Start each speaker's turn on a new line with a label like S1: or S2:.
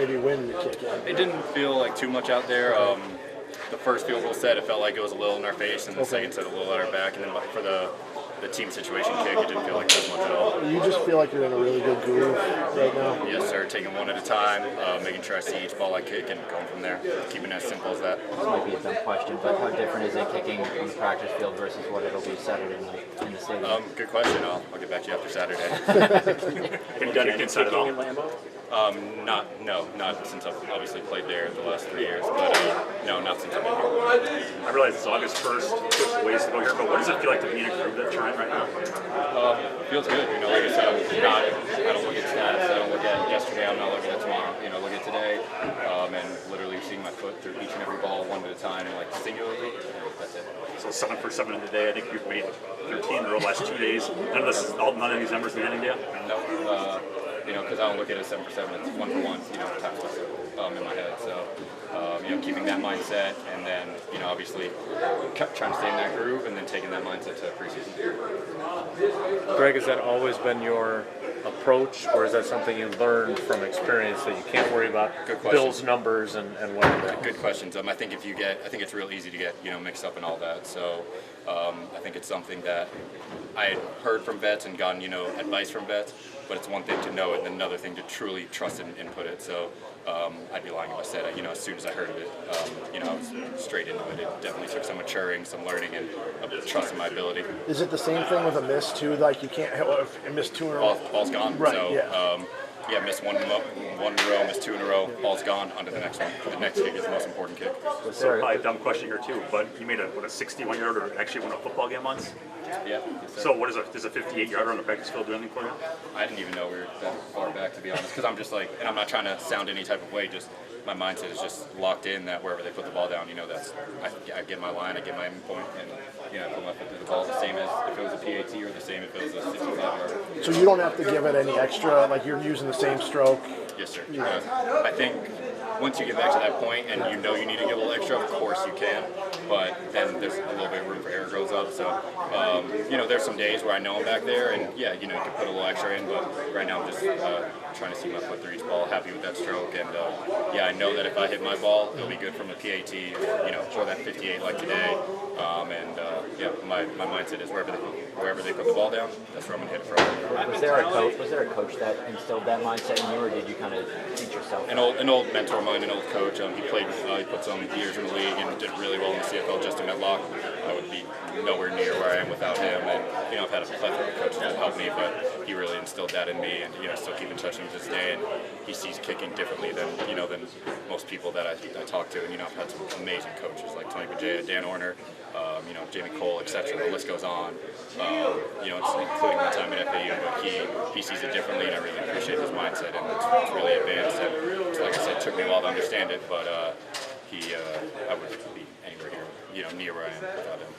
S1: maybe win the kick in?
S2: It didn't feel like too much out there. The first field goal set, it felt like it was a little in our face, and the second set a little at our back. And then for the team situation kick, it didn't feel like that much at all.
S1: You just feel like you're in a really good groove right now?
S2: Yes, sir. Taking one at a time, making sure I see each ball I kick, and going from there. Keeping it as simple as that.
S3: This might be a dumb question, but how different is it kicking on the practice field versus what it'll be Saturday night in the stadium?
S2: Good question. I'll get back to you after Saturday.
S4: Have you done any inside at all?
S2: Not since I've obviously played there the last 3 years, but no, not since I've been here.
S4: I realize it's August 1st, just ways to go here, but what does it feel like to be in a group that you're in right now?
S2: It feels good. Like I said, I don't look at stats. I don't look at yesterday. I'm not looking at tomorrow. Look at today, and literally seeing my foot through each and every ball one at a time, and like singularly. That's it.
S4: So 7 for 7 today. I think you've made 13 in the last 2 days. None of these numbers mean anything to you?
S2: No. Because I don't look at it 7 for 7. It's 1 for 1. Times in my head. So, keeping that mindset, and then obviously trying to stay in that groove, and then taking that mindset to preseason.
S5: Greg, has that always been your approach, or is that something you learned from experience that you can't worry about Bill's numbers and whatever?
S2: Good questions. I think it's real easy to get mixed up in all that. So I think it's something that I had heard from vets and gotten advice from vets, but it's one thing to know it and another thing to truly trust and input it. So I'd be lying if I said as soon as I heard of it, I was straight into it. It definitely took some maturing, some learning, and trust in my ability.
S1: Is it the same thing with a miss too? Like you can't miss 2 in a row.
S2: Ball's gone.
S1: Right.
S2: So, miss one in a row, miss 2 in a row, ball's gone, on to the next one. The next kick is the most important kick.
S4: So probably a dumb question here too, but you made a 61-yarder actually won a football game once?
S2: Yeah.
S4: So what does a 58-yarder on the practice field do anything for you?
S2: I didn't even know we were that far back, to be honest, because I'm just like, and I'm not trying to sound any type of way, just my mindset is just locked in that wherever they put the ball down, that's I get my line, I get my end point, and I put my foot through the ball the same as if it was a PAT or the same if it was a 65-yarder.
S1: So you don't have to give it any extra, like you're using the same stroke?
S2: Yes, sir. I think once you get back to that point and you need to give a little extra, of course you can, but then there's a little bit of room for error grows up. So, there's some days where I know I'm back there, and you can put a little extra in, but right now I'm just trying to see my foot through each ball, happy with that stroke, and I know that if I hit my ball, it'll be good from a PAT, or that 58 like today, my mindset is wherever they put the ball down, that's where I'm gonna hit it from.
S3: Was there a coach that instilled that mindset in you, or did you kind of teach yourself?
S2: An old mentor of mine, an old coach. He put some years in the league and did really well in the CFL. Justin Medlock. I would be nowhere near where I am without him. And I've had a plethora of coaches that helped me, but he really instilled that in me, and still keep in touch with him to this day. And he sees kicking differently than most people that I talk to. And I've had some amazing coaches like Tony Bajea, Dan Orner, Jamie Cole, etc. The list goes on. It's including my time at FAU, but he sees it differently, and I really appreciate his mindset, and it's really advanced. And like I said, it took me a while to understand it, but I wouldn't be anywhere here, near where I am without him.